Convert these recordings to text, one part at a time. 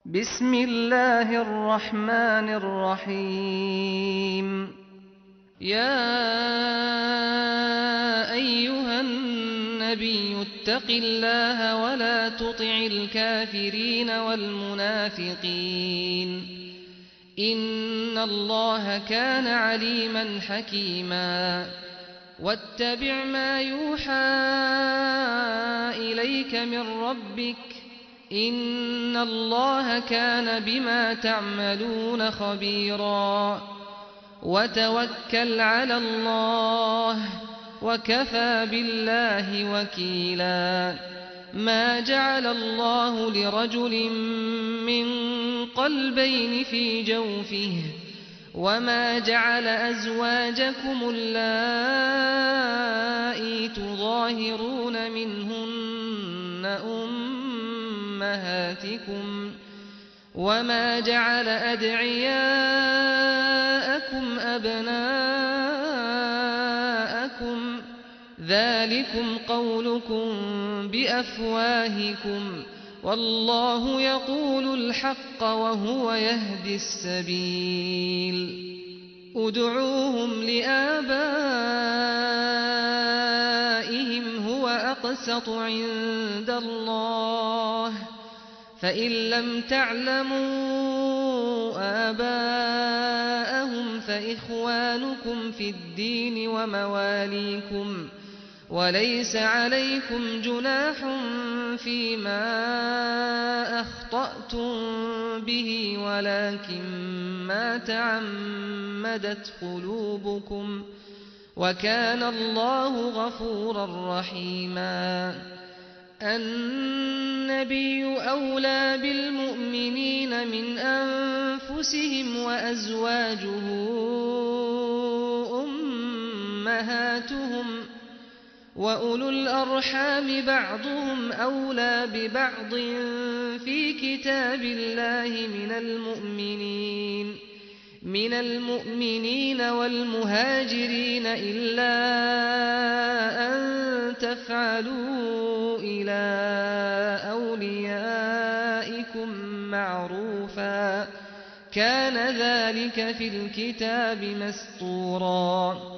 بسم الله الرحمن الرحيم. يا أيها النبي اتق الله ولا تطع الكافرين والمنافقين إن الله كان عليما حكيما. واتبع ما يوحى إليك من ربك إن الله كان بما تعملون خبيرا. وتوكل على الله وكفى بالله وكيلا. ما جعل الله لرجل من قلبين في جوفه وما جعل أزواجكم اللائي تظاهرون منهن أمهاتكم وما جعل أدعياءكم أبناءكم ذلكم قولكم بأفواهكم والله يقول الحق وهو يهدي السبيل. ادعوهم لآبائهم هو أقسط عند الله فإن لم تعلموا آباءهم فإخوانكم في الدين ومواليكم وليس عليكم جناح فيما أخطأتم به ولكن ما تعمدت قلوبكم وكان الله غفورا رحيما. النبي أولى بالمؤمنين من أنفسهم وأزواجه أمهاتهم وأولو الأرحام بعضهم أولى ببعض في كتاب الله من المؤمنين والمهاجرين إلا أن تفعلوا إلى أوليائكم معروفا كان ذلك في الكتاب مسطورا.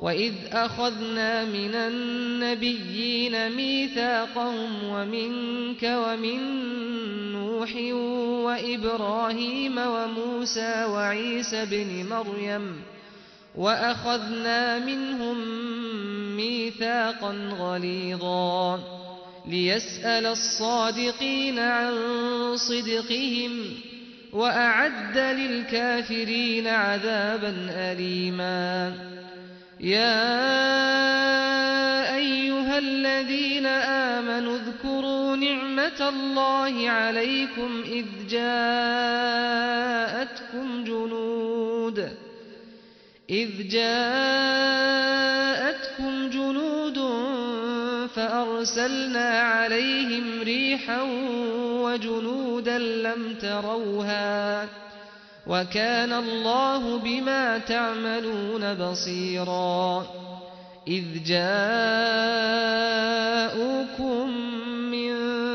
وإذ أخذنا من النبيين ميثاقهم ومنك ومن نوح وإبراهيم وموسى وعيسى بن مريم وأخذنا منهم ميثاقا غليظا ليسأل الصادقين عن صدقهم وأعد للكافرين عذابا أليما. يا أيها الذين آمنوا اذكروا نعمة الله عليكم إذ جاءتكم جنود فأرسلنا عليهم ريحا وجنودا لم تروها وكان الله بما تعملون بصيرا. إذ جاءوكم من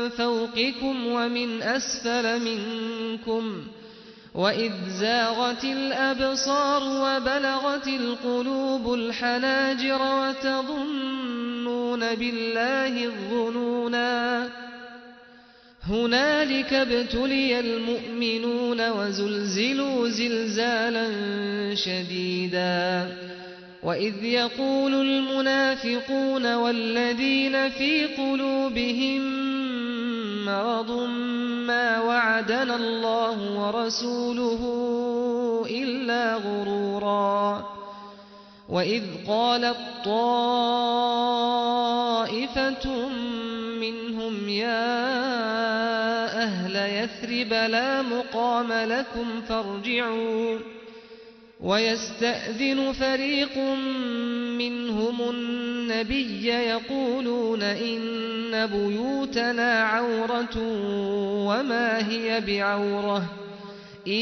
فوقكم ومن أسفل منكم وإذ زاغت الأبصار وبلغت القلوب الحناجر وتظنون بالله الظنونا. هنالك ابتلي المؤمنون وزلزلوا زلزالا شديدا. وإذ يقول المنافقون والذين في قلوبهم مرض ما وعدنا الله ورسوله إلا غرورا. وإذ قالت طائفة منهم يا أهل يثرب لا مقام لكم فارجعوا ويستأذن فريق منهم النبي يقولون إن بيوتنا عورة وما هي بعورة إن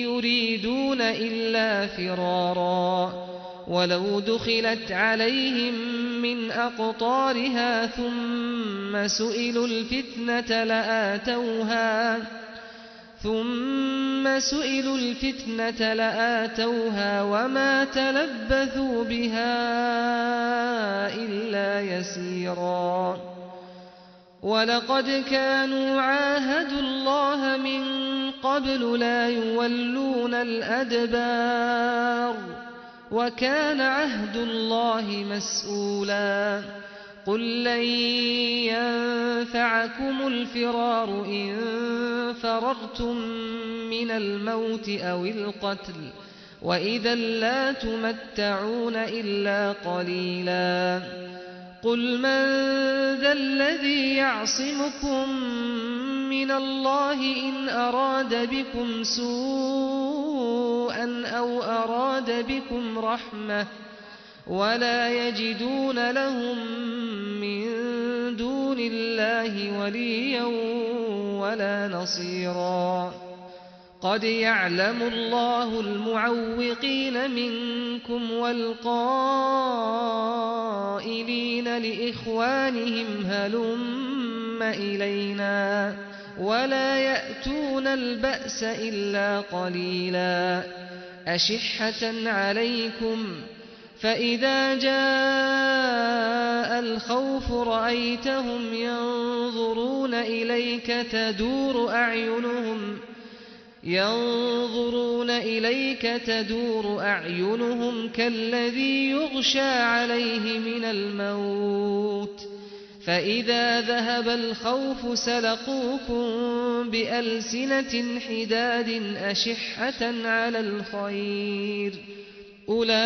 يريدون إلا فرارا ولو دخلت عليهم من أقطارها ثم سئلوا الفتنة ثم سئلوا الفتنة لآتوها وما تلبثوا بها إلا يسيرا ولقد كانوا عاهدوا الله من قبل لا يولون الأدبار وكان عهد الله مسؤولا قل لن ينفعكم الفرار إن فررتم من الموت أو القتل وإذا لا تمتعون إلا قليلا قل من ذا الذي يعصمكم من الله إن أراد بكم سوءا أو أراد بكم رحمة ولا يجدون لهم من دون الله وليا ولا نصيرا قد يعلم الله المعوقين منكم والقائلين لإخوانهم هلم إلينا ولا يأتون البأس إلا قليلا أشحة عليكم فإذا جاء الخوف رأيتهم ينظرون إليك تدور أعينهم كالذي يغشى عليه من الموت فإذا ذهب الخوف سلقوكم بألسنة حداد أشحة على الخير أولئك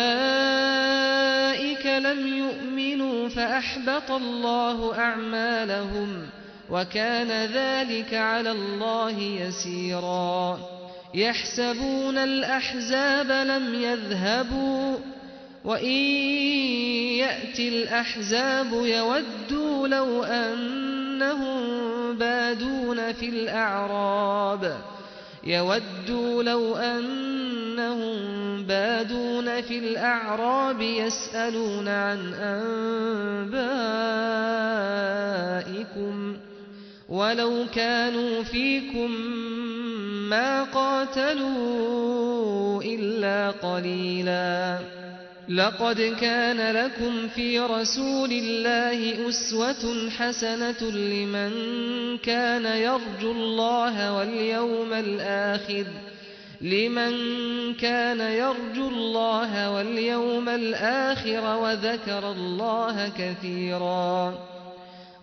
لم يؤمنوا فأحبط الله أعمالهم وكان ذلك على الله يسيرا يحسبون الأحزاب لم يذهبوا وإن يأتي الأحزاب يودوا لو أنهم بادون في الأعراب يسألون عن أنبائكم ولو كانوا فيكم ما قاتلوا إلا قليلا لقد كان لكم في رسول الله أسوة حسنة لمن كان يرجو الله واليوم الآخر وذكر الله كثيرا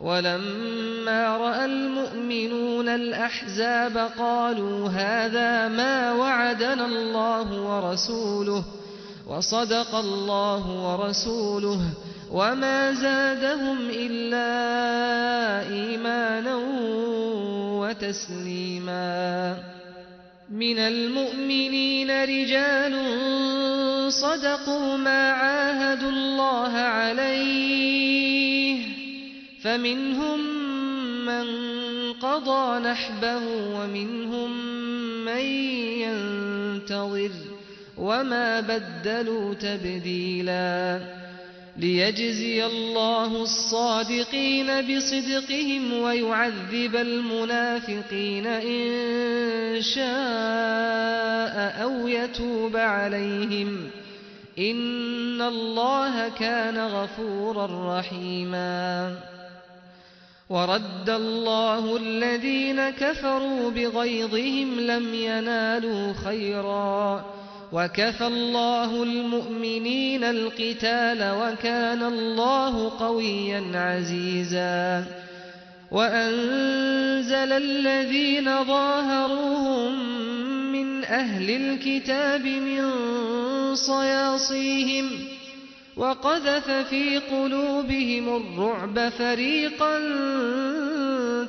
ولما رأى المؤمنون الأحزاب قالوا هذا ما وعدنا الله ورسوله وصدق الله ورسوله وما زادهم إلا إيمانا وتسليما من المؤمنين رجال صدقوا ما عاهدوا الله عليه فمنهم من قضى نحبه ومنهم من ينتظر وما بدلوا تبديلا ليجزي الله الصادقين بصدقهم ويعذب المنافقين إن شاء أو يتوب عليهم إن الله كان غفورا رحيما ورد الله الذين كفروا بغيظهم لم ينالوا خيرا وكفى الله المؤمنين القتال وكان الله قويا عزيزا وأنزل الذين ظاهروهم من أهل الكتاب من صياصيهم وقذف في قلوبهم الرعب فريقا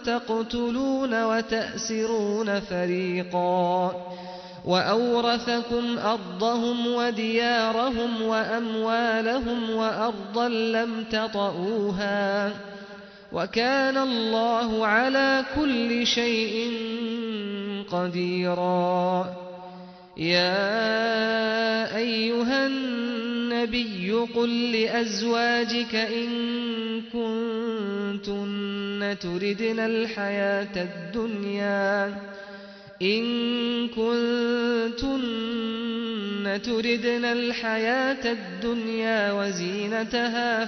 تقتلون وتأسرون فريقا وأورثكم أرضهم وديارهم وأموالهم وأرضا لم تطئوها وكان الله على كل شيء قديرا يا أيها النبي قل لأزواجك إن كنتن تردن الحياة الدنيا إن كنتن تردن الحياة الدنيا وزينتها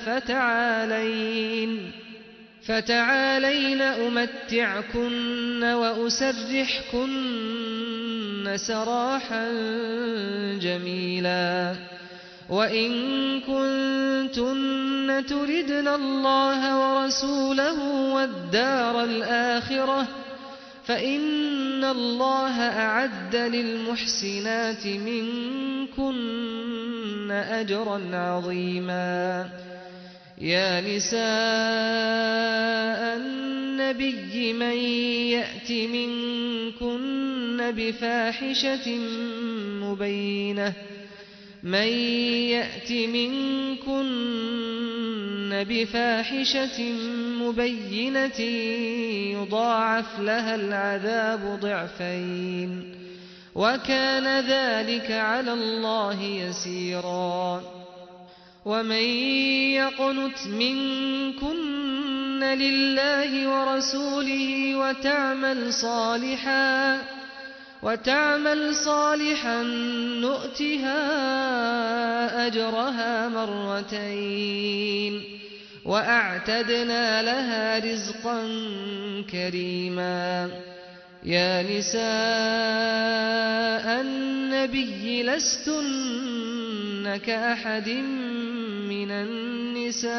فتعالين أمتعكن وأسرحكن سراحا جميلا. وإن كنتن تردن الله ورسوله والدار الآخرة فإن الله أعد للمحسنات منكن أجرا عظيما. يا نساء النبي من يأت منكن بفاحشة مبينة يضاعف لها العذاب ضعفين وكان ذلك على الله يسيرا. ومن يقنت منكن لله ورسوله وتعمل صالحا نؤتها أجرها مرتين وأعتدنا لها رزقا كريما. يا نساء النبي لستن كأحد من النساء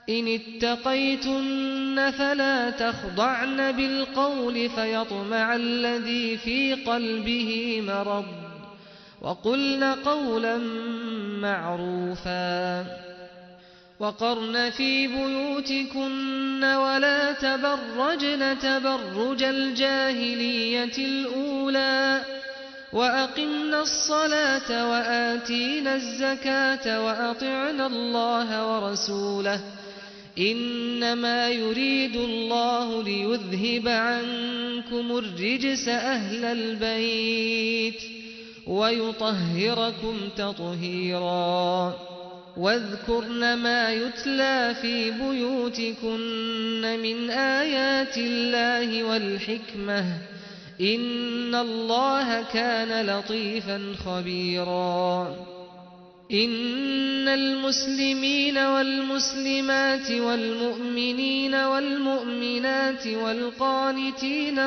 إن اتقيتن فلا تخضعن بالقول فيطمع الذي في قلبه مرض وقلن قولا معروفا. وقرن في بيوتكن ولا تبرجن تبرج الجاهلية الأولى وأقمنا الصلاة وآتينا الزكاة وأطعنا الله ورسوله إنما يريد الله ليذهب عنكم الرجس أهل البيت ويطهركم تطهيرا. واذكرن ما يتلى في بيوتكن من آيات الله والحكمة إن الله كان لطيفا خبيرا. إن المسلمين والمسلمات والمؤمنين والمؤمنات والقانتين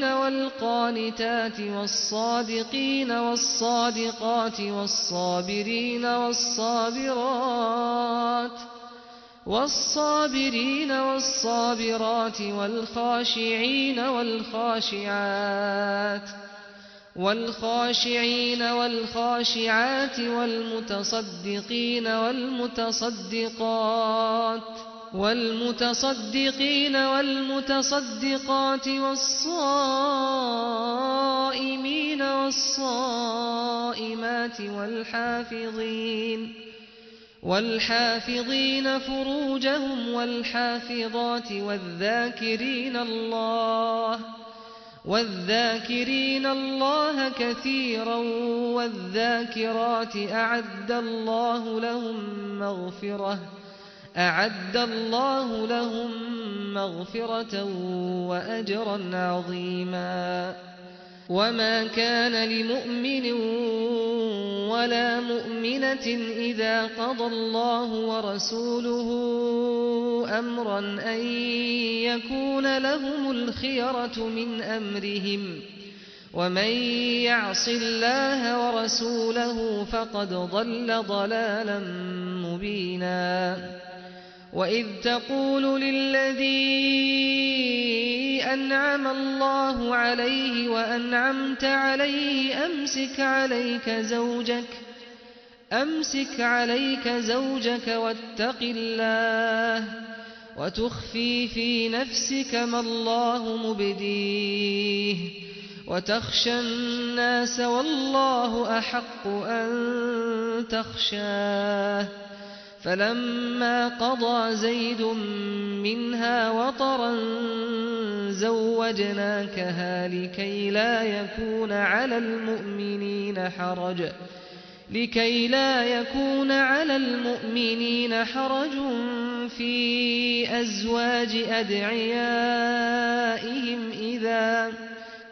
والقانتات والصادقين والصادقات والصابرين والصابرات والخاشعين والخاشعات والمتصدقين والمتصدقات والصائمين والصائمات والحافظين فروجهم والحافظات والذاكرين الله كثيرا والذاكرات أعد الله لهم مغفرة وأجرا عظيما. وما كان لمؤمن ولا مؤمنة إذا قضى الله ورسوله أمرا أن يكون لهم الخيرة من أمرهم ومن يعص الله ورسوله فقد ضل ضلالا مبينا. وإذ تقول للذي أنعم الله عليه وأنعمت عليه أمسك عليك زوجك واتق الله وتخفي في نفسك ما الله مبديه وتخشى الناس والله أحق أن تخشاه. فلما قضى زيد منها وطرا زوجناكها لكي لا يكون على المؤمنين حرج في أزواج أدعيائهم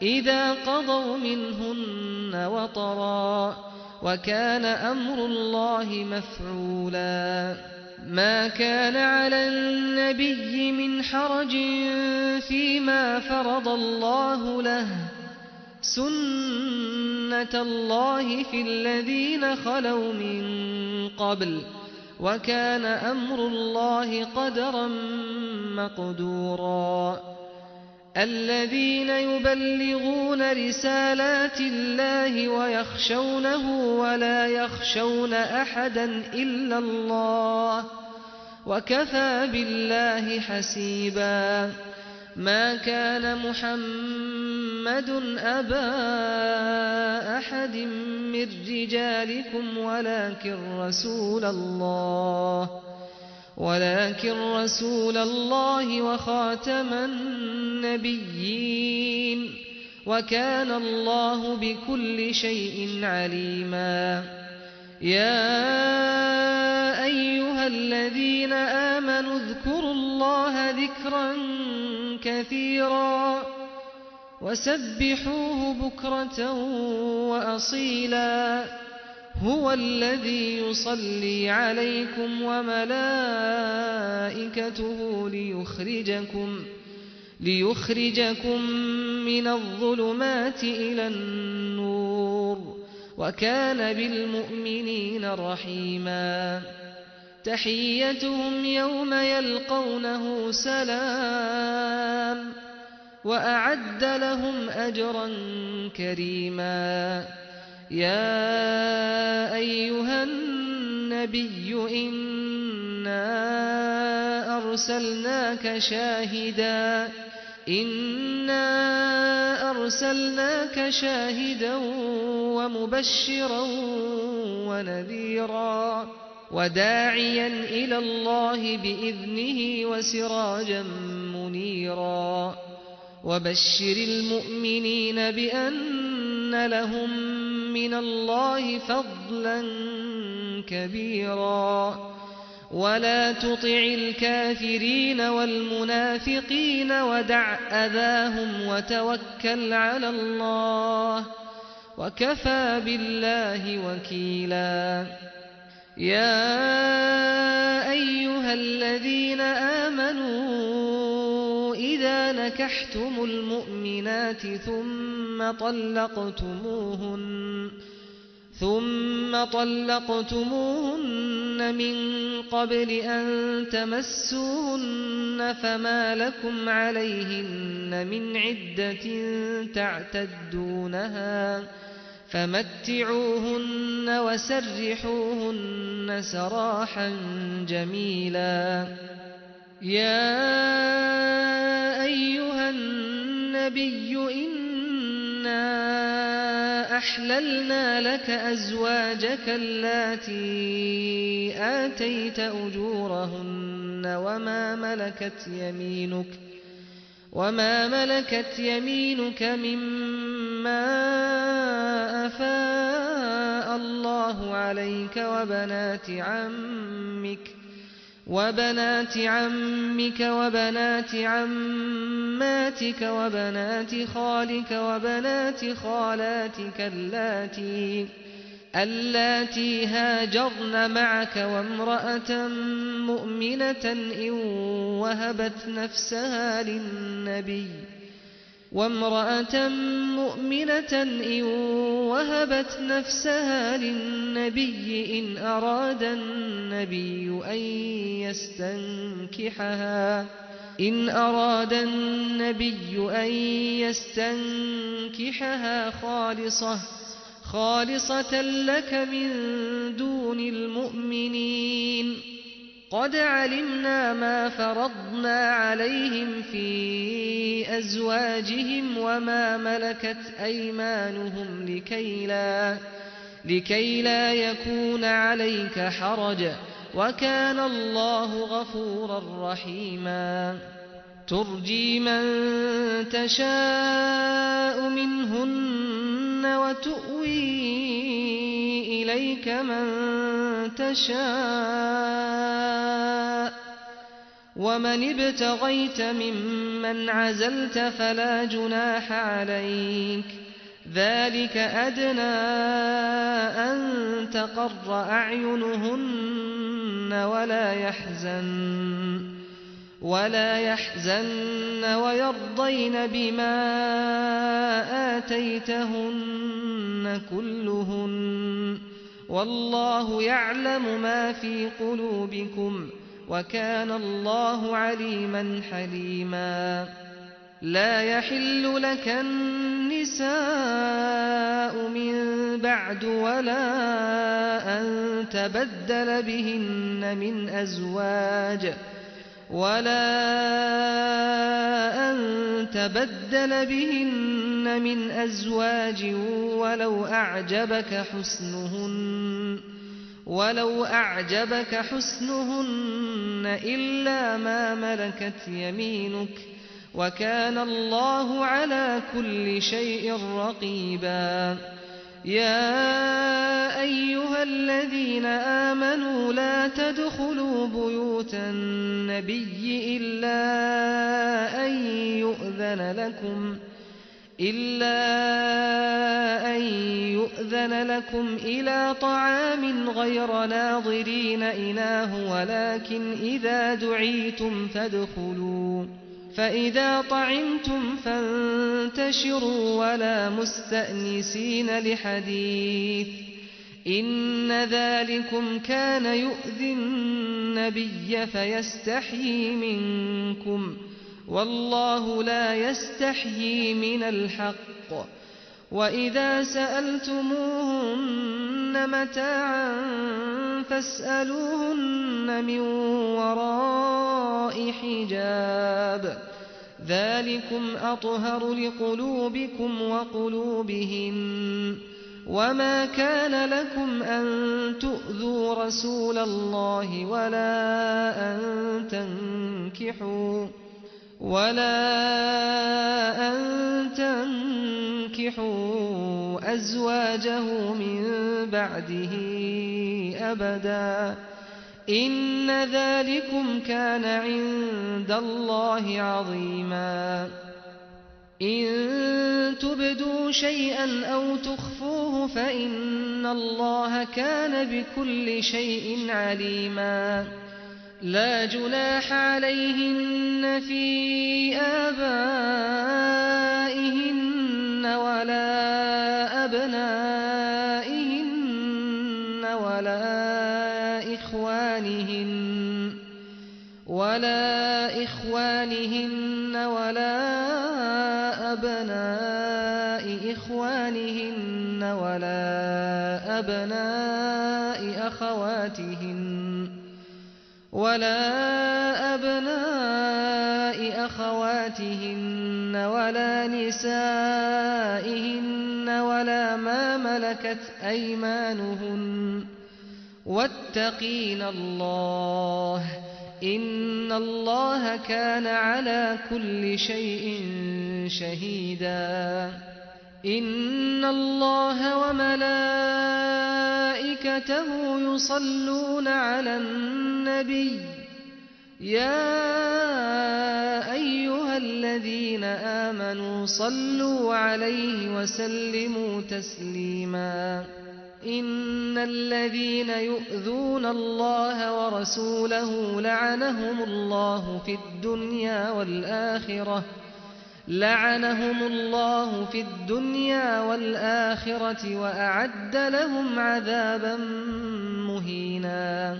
إذا قضوا منهن وطرا وكان أمر الله مفعولا ما كان على النبي من حرج فيما فرض الله له سنة الله في الذين خلوا من قبل وكان أمر الله قدرا مقدورا الذين يبلغون رسالات الله ويخشونه ولا يخشون أحدا إلا الله وكفى بالله حسيبا ما كان محمد أبا أحد من رجالكم ولكن رسول الله وخاتم النبيين وكان الله بكل شيء عليما يا أيها الذين آمنوا اذكروا الله ذكرا كثيرا وسبحوه بكرة وأصيلا هو الذي يصلي عليكم وملائكته ليخرجكم من الظلمات إلى النور وكان بالمؤمنين رحيما تحيتهم يوم يلقونه سلام وأعد لهم أجرا كريما يا أيها النبي إنا أرسلناك شاهدا ومبشرا ونذيرا وداعيا إلى الله بإذنه وسراجا منيرا وبشر المؤمنين بأن لهم من الله فضلا كبيرا ولا تطع الكافرين والمنافقين ودع أذاهم وتوكل على الله وكفى بالله وكيلا يا أيها الذين آمنوا إذا نكحتم المؤمنات ثم طلقتموهن من قبل أن تمسوهن فما لكم عليهن من عدة تعتدونها فمتعوهن وسرحوهن سراحا جميلا يا أيها النبي إنا أحللنا لك أزواجك اللاتي آتيت أجورهن وما ملكت يمينك مما أفاء الله عليك وبنات عمك وبنات عماتك وبنات خالك وبنات خالاتك اللاتي هاجرن معك وامرأة مؤمنة إن وهبت نفسها للنبي إن أراد النبي أن يستنكحها خالصة لك من دون المؤمنين قد علمنا ما فرضنا عليهم في أزواجهم وما ملكت أيمانهم لكي لا يكون عليك حرج وكان الله غفورا رحيما ترجي من تشاء منهن وتؤوي إليك من تشاء ومن ابتغيت ممن عزلت فلا جناح عليك، ذلك أدنى أن تقر أعينهن ولا يحزن ويرضين بما آتيتهن كلهن، والله يعلم ما في قلوبكم وكان الله عليما حليما. لا يحل لك النساء من بعد ولا أن تبدل بهن من أزواج ولو أعجبك حسنهن إلا ما ملكت يمينك وكان الله على كل شيء رقيبا. يا أيها الذين آمنوا لا تدخلوا بيوت النبي إلا أن يؤذن لكم إلى طعام غير ناظرين إناه، ولكن إذا دعيتم فادخلوا، فإذا طعمتم فانتشروا ولا مستأنسين لحديث، إن ذلكم كان يؤذي النبي فيستحيي منكم، والله لا يستحيي من الحق. وإذا سألتموهن متاعا فاسألوهن من وراء حجاب، ذلكم أطهر لقلوبكم وقلوبهن. وما كان لكم أن تؤذوا رسول الله ولا أن تنكحوا أزواجه من بعده أبدا، إن ذلكم كان عند الله عظيما. إن تبدوا شيئا أو تخفوه فإن الله كان بكل شيء عليما. لا جناح عليهن في آبائهن ولا أبنائهن ولا إخوانهن ولا أبناء إخوانهن ولا أبناء أخواتهن ولا نسائهن ولا ما ملكت أيمانهن، واتقين الله إن الله كان على كل شيء شهيدا. إن الله وملائكته يصلون على النبي، يا أيها الذين آمنوا صلوا عليه وسلموا تسليما. إن الذين يؤذون الله ورسوله لعنهم الله في الدنيا والآخرة وأعد لهم عذابا مهينا.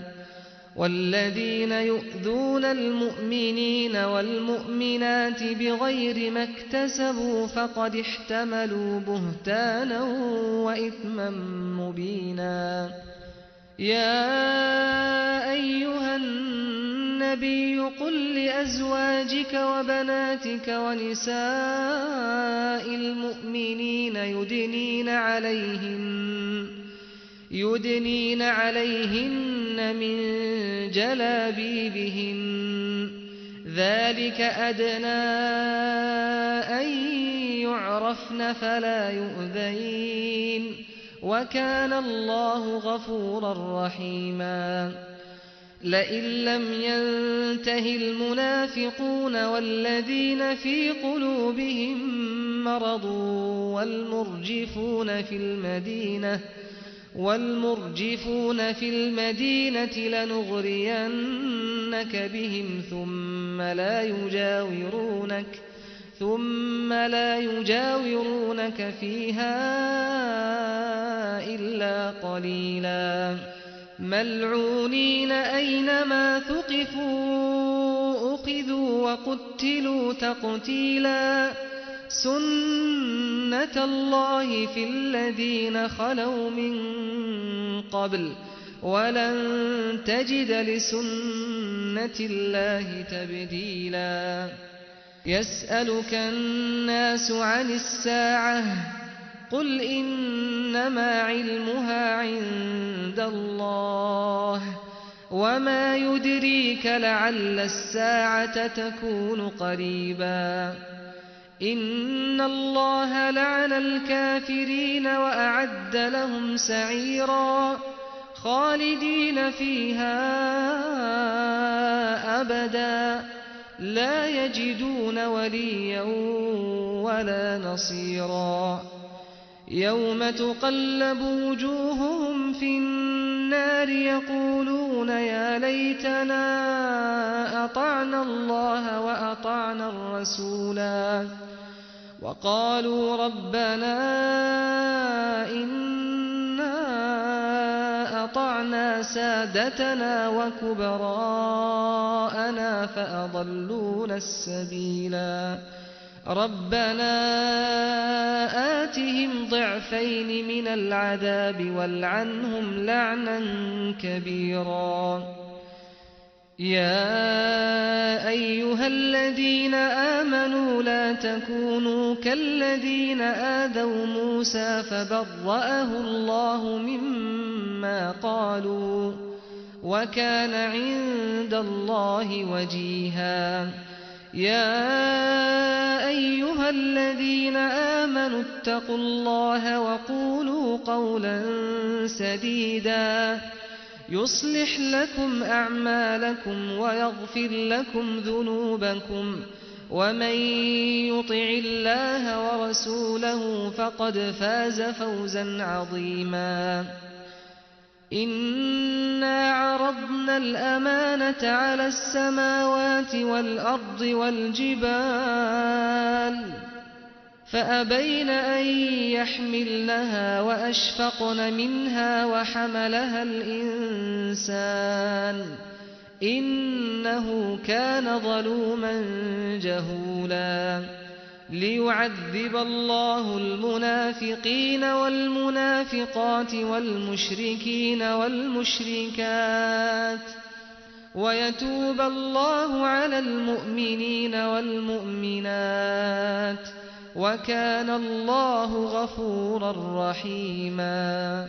والذين يؤذون المؤمنين والمؤمنات بغير ما اكتسبوا فقد احتملوا بهتانا وإثما مبينا. يا أيها النبي قل لأزواجك وبناتك ونساء المؤمنين يدنين عليهن من جلابيبهن، ذلك أدنى أن يعرفن فلا يؤذين، وكان الله غفورا رحيما. لئن لم ينته المنافقون والذين في قلوبهم مرض والمرجفون في المدينة لنغرينك بهم ثم لا يجاورونك فيها إلا قليلا ملعونين أينما ثقفوا أخذوا وقتلوا تقتيلا سنة الله في الذين خلوا من قبل ولن تجد لسنة الله تبديلا يسألك الناس عن الساعة قل إنما علمها عند الله وما يدريك لعل الساعة تكون قريبا إن الله لعن الكافرين وأعد لهم سعيرا خالدين فيها أبدا لا يجدون وليا ولا نصيرا يوم تقلب وجوههم في النار يقولون يا ليتنا أطعنا الله وأطعنا الرسولا وقالوا ربنا إنا أطعنا سادتنا وكبراءنا فأضلونا السبيلا ربنا آتهم ضعفين من العذاب والعنهم لعنا كبيرا يا أيها الذين آمنوا لا تكونوا كالذين آذوا موسى فبرأه الله مما قالوا وكان عند الله وجيها يا أيها الذين آمنوا اتقوا الله وقولوا قولا سديدا يصلح لكم أعمالكم ويغفر لكم ذنوبكم ومن يطع الله ورسوله فقد فاز فوزا عظيما إنا عرضنا الأمانة على السماوات والأرض والجبال فأبين أن يحملنها وأشفقن منها وحملها الإنسان إنه كان ظلوما جهولا ليعذب الله المنافقين والمنافقات والمشركين والمشركات ويتوب الله على المؤمنين والمؤمنات وكان الله غفورا رحيما